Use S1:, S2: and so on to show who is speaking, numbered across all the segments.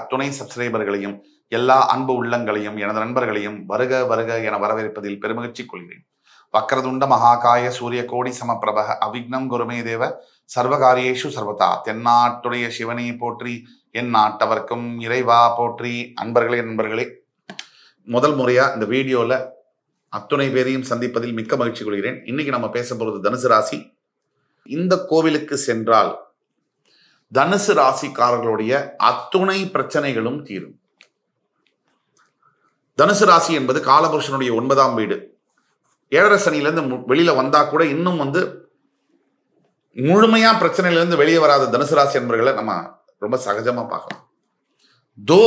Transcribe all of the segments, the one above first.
S1: அத்துணை சப்ஸ்கிரைபர்களையும் எல்லா அன்பு உள்ளங்களையும் எனது நண்பர்களையும் வருக வருக என வரவேற்பதில் பெருமகிழ்ச்சி கொள்கிறேன். வக்ரதுண்ட மகாகாய சூரிய கோடி சமப்பிரப அவிக்னம் குருமே தேவ சர்வகாரியேஷு சர்வதா. தென்னாட்டுடைய சிவனை போற்றி, என் நாட்டவர்க்கும் இறைவா போற்றி. நண்பர்களே, முதல் முறையா இந்த வீடியோல அத்துணை பேரையும் சந்திப்பதில் மிக்க மகிழ்ச்சி கொள்கிறேன். இன்னைக்கு நம்ம பேச போறது தனுசு ராசி. இந்த கோவிலுக்கு சென்றால் தனுசு ராசிக்காரர்களுடைய அத்துணை பிரச்சனைகளும் தீரும். தனுசு ராசி என்பது காலபுருஷனுடைய 9ஆம் வீடு. 7.5 சனியிலிருந்து வெளியில வந்தா கூட இன்னும் முழுமையா பிரச்சனையிலிருந்து வெளியே வராத தனுசு ராசி என்பவர்களை நம்ம ரொம்ப சகஜமா பார்க்கலாம். தோ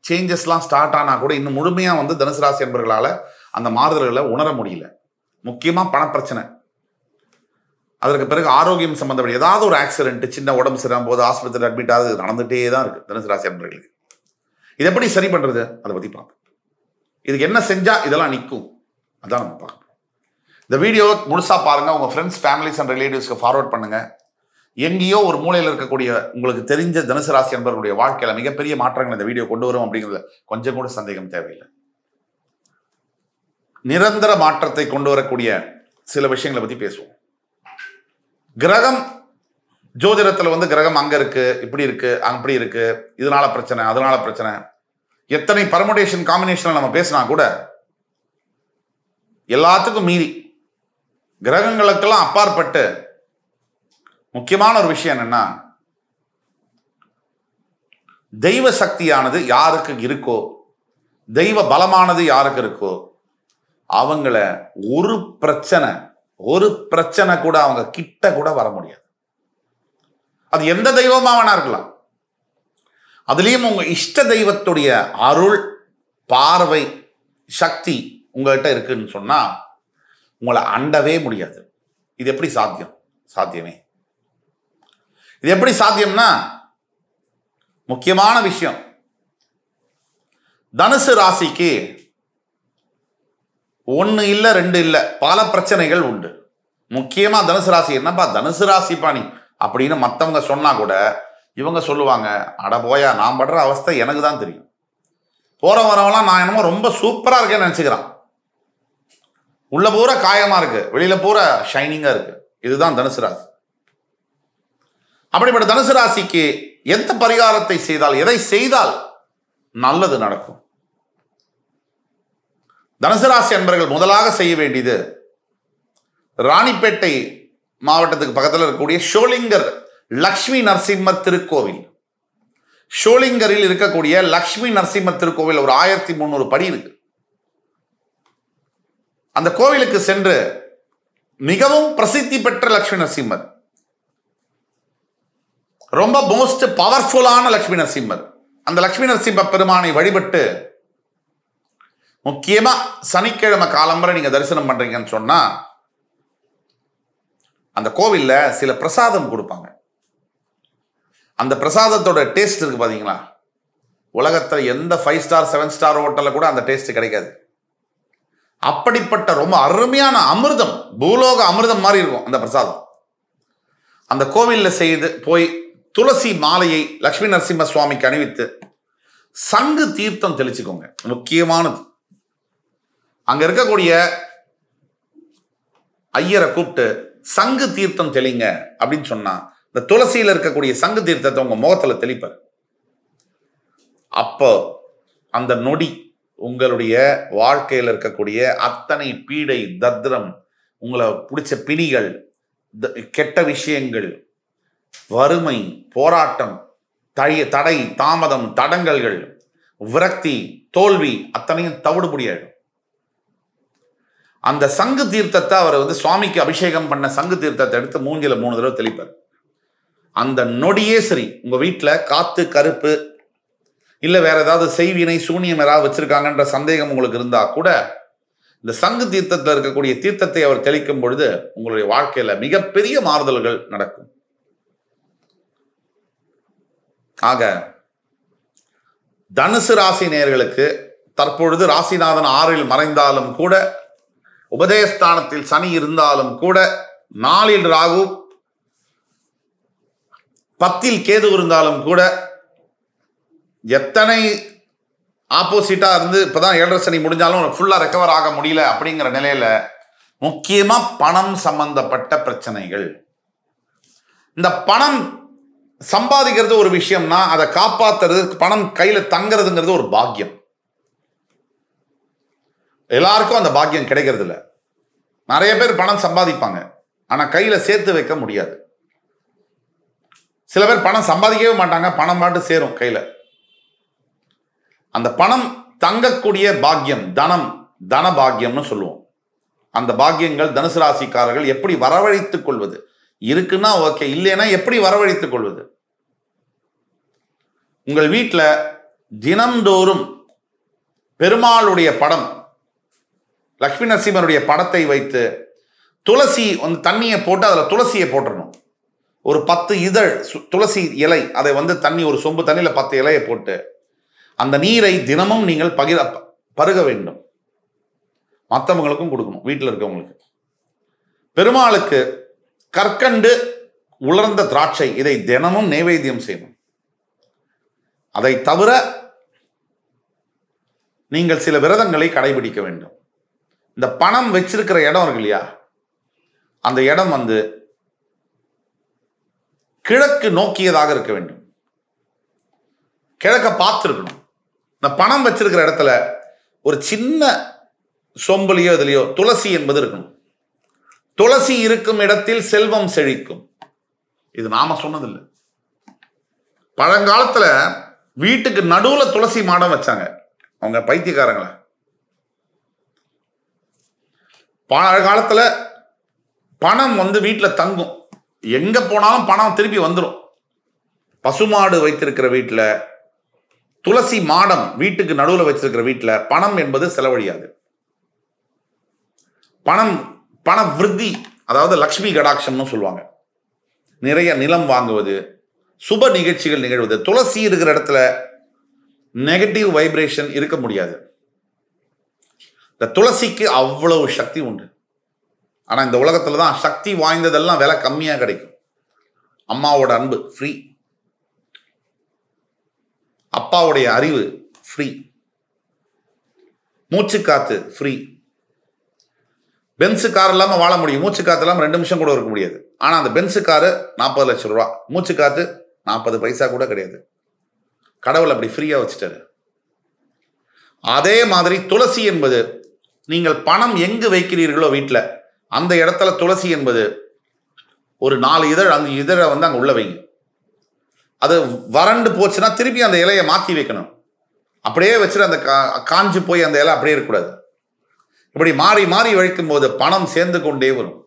S1: சேஞ்சஸ்லாம் ஸ்டார்ட் ஆனா கூட இன்னும் முழுமையா தனுசு ராசி என்பவர்களால அந்த மாறுதல்களை உணர முடியல. முக்கியமா பணப்பிரச்சனை, அதற்கு பிறகு ஆரோக்கியம் சம்பந்தப்பட்ட ஏதாவது ஒரு ஆக்சிடென்ட், சின்ன உடம்பு சரியாகும் போது ஆஸ்பத்திரியில் அட்மிட் ஆகுது நடந்துட்டே தான் இருக்கு தனுசு ராசி என்பவர்களுக்கு. இதை எப்படி சரி பண்றது அதை பத்தி பார்ப்போம். இதுக்கு என்ன செஞ்சா இதெல்லாம் நிற்கும் அதான் நம்ம பார்க்கணும். இந்த வீடியோ முழுசா பாருங்க. உங்க ஃப்ரெண்ட்ஸ், ஃபேமிலிஸ் அண்ட் ரிலேட்டிவ்ஸ்க்கு ஃபார்வர்ட் பண்ணுங்க. எங்கேயோ ஒரு மூலையில் இருக்கக்கூடிய உங்களுக்கு தெரிஞ்ச தனுசு ராசி என்பவர்களுடைய வாழ்க்கையில மிகப்பெரிய மாற்றங்கள் இந்த வீடியோ கொண்டு வரும் அப்படிங்கிறதுல கொஞ்சம் கூட சந்தேகம் தேவையில்லை. நிரந்தர மாற்றத்தை கொண்டு வரக்கூடிய சில விஷயங்களை பத்தி பேசுவோம். கிரகம் ஜோதிடத்துல கிரகம் அங்க இருக்கு, இப்படி இருக்கு, அப்படி இருக்கு, இதனால பிரச்சனை, அதனால பிரச்சனை, எத்தனை பர்முடேஷன் காம்பினேஷன் நம்ம பேசினா கூட எல்லாத்துக்கும் மீறி கிரகங்களுக்கெல்லாம் அப்பாற்பட்டு முக்கியமான ஒரு விஷயம் என்னன்னா, தெய்வ சக்தியானது யாருக்கு இருக்கோ, தெய்வ பலமானது யாருக்கு இருக்கோ அவங்கள ஒரு பிரச்சனை கூட அவங்க கிட்ட கூட வர முடியாது. அது எந்த தெய்வமா வேணா இருக்கலாம். அதுலயும் உங்க இஷ்ட தெய்வத்துடைய அருள், பார்வை, சக்தி உங்ககிட்ட இருக்குன்னு சொன்னா உங்களை அண்டவே முடியாது. இது எப்படி சாத்தியம்? சாத்தியமே. இது எப்படி சாத்தியம்னா, முக்கியமான விஷயம், தனுசு ராசிக்கு 1 இல்ல 2 இல்ல பல பிரச்சனைகள் உண்டு. முக்கியமா தனுசு ராசி, என்னப்பா தனுசு ராசி பாணி அப்படின்னு மற்றவங்க சொன்னா கூட இவங்க சொல்லுவாங்க, அட போயா, நான் படுற அவஸ்தை எனக்கு தான் தெரியும். போற வரவெல்லாம் நான் என்னமோ ரொம்ப சூப்பரா இருக்கேன்னு நினைச்சுக்கிறான். உள்ள பூரா காயமா இருக்கு, வெளியில பூரா ஷைனிங்கா இருக்கு. இதுதான் தனுசு ராசி. அப்படிப்பட்ட தனுசு ராசிக்கு எந்த பரிகாரத்தை செய்தால், எதை செய்தால் நல்லது நடக்கும்? தனுசு ராசி அன்பர்கள் முதலாக செய்ய வேண்டியது, ராணிப்பேட்டை மாவட்டத்துக்கு பக்கத்தில் இருக்கக்கூடிய ஷோலிங்கர் லக்ஷ்மி நரசிம்மர் திருக்கோவில். ஷோலிங்கரில் இருக்கக்கூடிய லக்ஷ்மி நரசிம்மர் திருக்கோவில் ஒரு 1300 படி இருக்கு. அந்த கோவிலுக்கு சென்று மிகவும் பிரசித்தி பெற்ற லக்ஷ்மி நரசிம்மர், ரொம்ப மோஸ்ட் பவர்ஃபுல்லான லக்ஷ்மி நரசிம்மர், அந்த லக்ஷ்மி நரசிம்ம பெருமானை வழிபட்டு முக்கியமா சனிக்கிழமை காலம்பரை நீங்க தரிசனம் பண்றீங்கன்னு சொன்னா அந்த கோவில்ல சில பிரசாதம் கொடுப்பாங்க. அந்த பிரசாதத்தோட டேஸ்ட் இருக்கு பாத்தீங்களா, உலகத்துல எந்த 5 ஸ்டார் 7 ஸ்டார் ஹோட்டல்ல கூட அந்த டேஸ்ட் கிடைக்காது. அப்படிப்பட்ட ரொம்ப அருமையான அமிர்தம், பூலோக அமிர்தம் மாதிரி இருக்கும் அந்த பிரசாதம். அந்த கோவில்ல செய்து போய் துளசி மாலையை லக்ஷ்மி நரசிம்ம சுவாமிக்கு அணிவித்து சங்கு தீர்த்தம் தெளிச்சுக்கோங்க. முக்கியமானது, அங்க இருக்கக்கூடிய ஐயரை கூப்பிட்டு சங்கு தீர்த்தம் தெளிங்க அப்படின்னு சொன்னா இந்த துளசியில இருக்கக்கூடிய சங்கு தீர்த்தத்தை உங்க முகத்துல தெளிப்பார். அப்போ அந்த நொடி உங்களுடைய வாழ்க்கையில் இருக்கக்கூடிய அத்தனை பீடை, தத்ரம், உங்களை பிடிச்ச பிணிகள், கெட்ட விஷயங்கள், வறுமை, போராட்டம், தடை, தாமதம், தடங்கல்கள், விரக்தி, தோல்வி அத்தனையும் தவிடுபடியாயிடும். அந்த சங்கு தீர்த்தத்தை அவர் சுவாமிக்கு அபிஷேகம் பண்ண சங்கு தீர்த்தத்தை எடுத்து மூஞ்சில 3 தடவை தெளிப்பார். அந்த நொடியே சரி, உங்க வீட்டில் காத்து கருப்பு இல்ல வேற ஏதாவது செய்வினை சூனியம் ஏதாவது வச்சிருக்காங்கன்ற சந்தேகம் உங்களுக்கு இருந்தா கூட இந்த சங்கு தீர்த்தத்தில் இருக்கக்கூடிய தீர்த்தத்தை அவர் தெளிக்கும் பொழுது உங்களுடைய வாழ்க்கையில மிகப்பெரிய மாறுதல்கள் நடக்கும். ஆக தனுசு ராசி நேயர்களுக்கு தற்பொழுது ராசிநாதன் 6இல் மறைந்தாலும் கூட, உபதேசஸ்தானத்தில் சனி இருந்தாலும் கூட, 4இல் ராகு, 10இல் கேது இருந்தாலும் கூட எத்தனை ஆப்போசிட்டா இருந்து இப்பதான் 7.5 சனி முடிஞ்சாலும் ஃபுல்லா ரெக்கவர் ஆக முடியல அப்படிங்கிற நிலையில முக்கியமா பணம் சம்பந்தப்பட்ட பிரச்சனைகள். இந்த பணம் சம்பாதிக்கிறது ஒரு விஷயம்னா அதை காப்பாத்துறது, பணம் கையில தங்குறதுங்கிறது ஒரு பாக்கியம். எல்லாருக்கும் அந்த பாக்கியம் கிடைக்கிறது இல்லை. நிறைய பேர் பணம் சம்பாதிப்பாங்க, ஆனா கையில சேர்த்து வைக்க முடியாது. சில பேர் பணம் சம்பாதிக்கவே மாட்டாங்க, பணம் மட்டும் சேரும் கையில. அந்த பணம் தங்கக்கூடிய பாக்கியம் தன பாக்கியம்னு சொல்லுவோம். அந்த பாக்கியங்கள் தனுசு ராசிக்காரர்கள் எப்படி வரவழைத்துக் கொள்வது? இருக்குன்னா ஓகே, இல்லைன்னா எப்படி வரவழைத்துக் கொள்வது? உங்கள் வீட்டில் தினந்தோறும் பெருமாளுடைய படம், லட்சுமி நரசிம்மருடைய படத்தை வைத்து துளசி வந்து தண்ணியை போட்டு அதில் துளசியை போட்டுடணும். ஒரு 10 இதழ் துளசி இலை, அதை வந்து தண்ணி, ஒரு சொம்பு தண்ணியில் 10 இலையை போட்டு அந்த நீரை தினமும் நீங்கள் பருக வேண்டும். மற்றவங்களுக்கும் கொடுக்கணும், வீட்டில் இருக்கவங்களுக்கு. பெருமாளுக்கு கற்கண்டு உலர்ந்த திராட்சை, இதை தினமும் நைவேத்தியம் செய்யணும். அதை தவிர நீங்கள் சில விரதங்களை கடைபிடிக்க வேண்டும். இந்த பணம் வச்சிருக்கிற இடம் இருக்கு இல்லையா, அந்த இடம் வந்து கிழக்கு நோக்கியதாக இருக்க வேண்டும். கிழக்க பார்த்துருக்கணும். இந்த பணம் வச்சிருக்கிற இடத்துல ஒரு சின்ன சொம்புலையோ இதுலையோ துளசி என்பது இருக்கணும். துளசி இருக்கும் இடத்தில் செல்வம் செழிக்கும். இது நாம சொன்னதில்லை. பழங்காலத்துல வீட்டுக்கு நடுவுல துளசி மாடம் வச்சாங்க அவங்க பைத்தியக்காரங்கள. பழங்காலத்துல பணம் வந்து வீட்டில் தங்கும், எங்க போனாலும் பணம் திருப்பி வந்துடும். பசுமாடு வைத்திருக்கிற வீட்டில், துளசி மாடம் வீட்டுக்கு நடுவில் வச்சிருக்கிற வீட்டில் பணம் என்பது செலவழியாது. பண விருத்தி, அதாவது லக்ஷ்மி கடாட்சம்னு சொல்லுவாங்க. நிறைய நிலம் வாங்குவது, சுப நிகழ்ச்சிகள் நிகழ்வது. துளசி இருக்கிற இடத்துல நெகட்டிவ் வைப்ரேஷன் இருக்க முடியாது. இந்த துளசிக்கு அவ்வளவு சக்தி உண்டு. ஆனா இந்த உலகத்துல தான் சக்தி வாய்ந்ததெல்லாம் விலை கம்மியா கிடைக்கும். அம்மாவோட அன்பு ஃப்ரீ, அப்பாவுடைய அறிவு ஃப்ரீ, மூச்சு காத்து ஃப்ரீ. பென்ஸு கார் இல்லாம வாழ முடியும், மூச்சு காத்து இல்லாம 2 நிமிஷம் கூட இருக்க முடியாது. ஆனா அந்த பென்ஸு காரு 40 லட்சம் ரூபா, மூச்சு காத்து 40 பைசா கூட கிடையாது. கடவுள் அப்படி ஃப்ரீயா வச்சுட்டாரு. அதே மாதிரி துளசி என்பது, நீங்கள் பணம் எங்கு வைக்கிறீர்களோ வீட்டில், அந்த இடத்துல துளசி என்பது ஒரு 4 இதழ் 5 இதழை வந்து அங்கே உள்ள வைங்க. அது வறண்டு போச்சுன்னா திருப்பி அந்த இலையை மாற்றி வைக்கணும். அப்படியே வச்சுட்டு அந்த காஞ்சு போய் அந்த இலை அப்படியே இருக்கக்கூடாது. இப்படி மாறி மாறி வைக்கும் போது பணம் சேர்ந்து கொண்டே வரும்.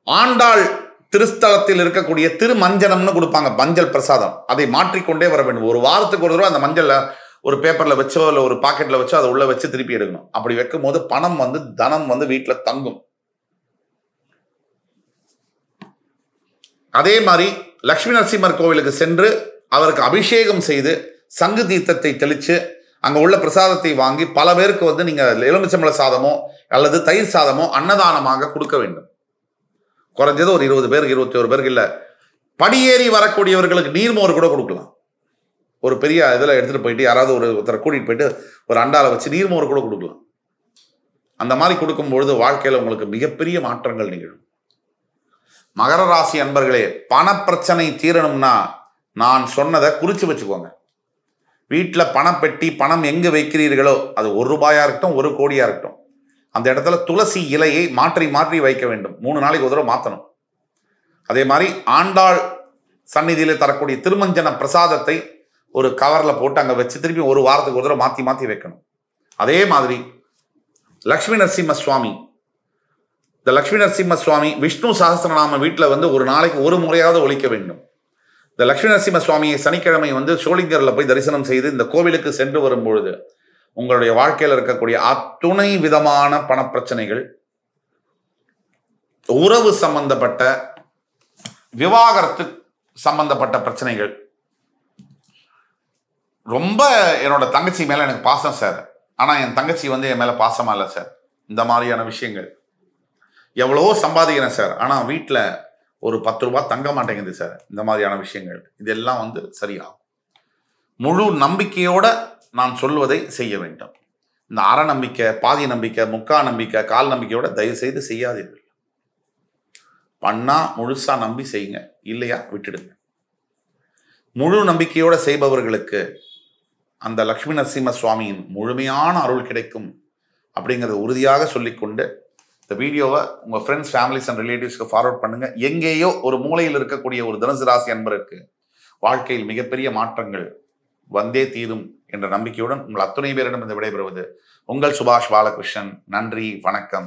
S1: ஆண்டாள் திருஸ்தலத்தில் இருக்கக்கூடிய திருமஞ்சனம்னு கொடுப்பாங்க, மஞ்சள் பிரசாதம். அதை மாற்றிக்கொண்டே வர வேண்டும். ஒரு வாரத்துக்கு ஒரு தடவை அந்த மஞ்சள் ஒரு பேப்பர்ல வச்சோ இல்லை ஒரு பாக்கெட்ல வச்சோ அதை உள்ள வச்சு திருப்பி எடுக்கணும். அப்படி வைக்கும் போது பணம் வந்து தனம் வந்து வீட்டில் தங்கும். அதே மாதிரி லட்சுமி நரசிம்மர் கோவிலுக்கு சென்று அவருக்கு அபிஷேகம் செய்து சங்கு தீர்த்தத்தை தெளித்து அங்கே உள்ள பிரசாதத்தை வாங்கி பல பேருக்கு வந்து நீங்கள் எலுமிச்சம்பழ சாதமோ அல்லது தயிர் சாதமோ அன்னதானமாக கொடுக்க வேண்டும். குறைஞ்சது ஒரு 20 பேருக்கு 21 பேருக்கு இல்லை, படியேறி வரக்கூடியவர்களுக்கு நீர்மோர் கூட கொடுக்கலாம். ஒரு பெரிய இதில் எடுத்துகிட்டு போயிட்டு யாராவது ஒருத்தரை கூட்டிகிட்டு போயிட்டு ஒரு அண்டாவில் வச்சு நீர்மோர் கூட கொடுக்கலாம். அந்த மாதிரி கொடுக்கும்பொழுது வாழ்க்கையில் உங்களுக்கு மிகப்பெரிய மாற்றங்கள் நிகழும். மகர ராசி அன்பர்களே, பணப்பிரச்சனை தீரணும்னா நான் சொன்னதை குறித்து வச்சுக்கோங்க. வீட்டில் பணப்பெட்டி, பணம் எங்கே வைக்கிறீர்களோ, அது 1 ரூபாயா இருக்கட்டும் 1 கோடியா இருக்கட்டும், அந்த இடத்துல துளசி இலையை மாற்றி மாற்றி வைக்க வேண்டும். 3 நாளைக்கு ஒரு தடவை மாற்றணும். அதே மாதிரி ஆண்டாள் சந்நிதியில் தரக்கூடிய திருமஞ்சன பிரசாதத்தை ஒரு கவரில் போட்டு அங்கே வச்சு திருப்பி 1 வாரத்துக்கு ஒரு தடவை மாற்றி மாற்றி வைக்கணும். அதே மாதிரி லக்ஷ்மி நரசிம்ம சுவாமி, இந்த லக்ஷ்மி நரசிம்ம சுவாமி விஷ்ணு சஹஸ்ரநாம வீட்டில் வந்து ஒரு நாளைக்கு 1 முறையாவது ஒலிக்க வேண்டும். இந்த லக்ஷ்மி நரசிம்ம சுவாமியை சனிக்கிழமை வந்து சோளிங்கரில் போய் தரிசனம் செய்து இந்த கோவிலுக்கு சென்று வரும்பொழுது உங்களுடைய வாழ்க்கையில் இருக்கக்கூடிய அத்துணை விதமான பணப்பிரச்சனைகள், உறவு சம்பந்தப்பட்ட, விவாகரத்து சம்பந்தப்பட்ட பிரச்சனைகள், ரொம்ப என்னோட தங்கச்சி மேலே எனக்கு பாசம் சார், ஆனால் என் தங்கச்சி வந்து என் மேலே பாசமாக இல்லை சார், இந்த மாதிரியான விஷயங்கள், எவ்வளவோ சம்பாதிக்கிறேன் சார் ஆனால் வீட்டில் ஒரு 10 ரூபா தங்க மாட்டேங்குது சார், இந்த மாதிரியான விஷயங்கள், இதெல்லாம் வந்து சரியாகும். முழு நம்பிக்கையோட நான் சொல்வதை செய்ய வேண்டும். இந்த அரை நம்பிக்கை, பாதி நம்பிக்கை, முக்கா நம்பிக்கை, கால் நம்பிக்கையோட தயவு செய்து செய்யாதீர்கள். பண்ணா முழுசா நம்பி செய்யுங்க, இல்லையா விட்டுடுங்க. முழு நம்பிக்கையோட செய்பவர்களுக்கு அந்த லட்சுமி நரசிம்ம சுவாமியின் முழுமையான அருள் கிடைக்கும் அப்படிங்கிறத உறுதியாக சொல்லிக்கொண்டு இந்த வீடியோவை உங்கள் ஃப்ரெண்ட்ஸ், ஃபேமிலிஸ் அண்ட் ரிலேட்டிவ்ஸ்க்கு ஃபார்வர்ட் பண்ணுங்க. எங்கேயோ ஒரு மூலையில் இருக்கக்கூடிய ஒரு தனுசு ராசி அன்பருக்கு வாழ்க்கையில் மிகப்பெரிய மாற்றங்கள் வந்தே தீரும் என்ற நம்பிக்கையுடன் உங்கள் அத்துணை பேரிடம் இந்த விடைபெறுவது உங்கள் சுபாஷ் பாலகிருஷ்ணன். நன்றி, வணக்கம்.